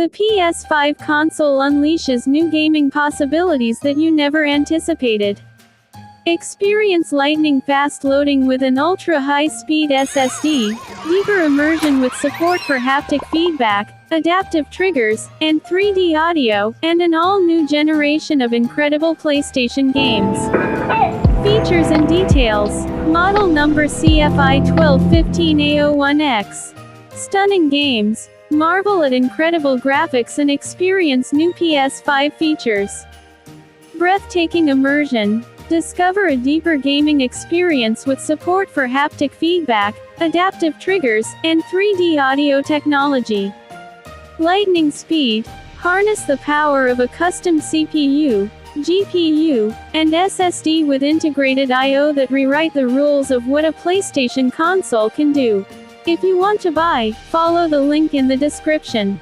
The PS5 console unleashes new gaming possibilities that you never anticipated. Experience lightning-fast loading with an ultra-high-speed SSD, deeper immersion with support for haptic feedback, adaptive triggers, and 3D audio, and an all-new generation of incredible PlayStation games. Features and details. Model number CFI1215A01X. Stunning games. Marvel at incredible graphics and experience new PS5 features. Breathtaking immersion. Discover a deeper gaming experience with support for haptic feedback, adaptive triggers, and 3D audio technology. Lightning speed. Harness the power of a custom CPU, GPU, and SSD with integrated I/O that rewrite the rules of what a PlayStation console can do. If you want to buy, follow the link in the description.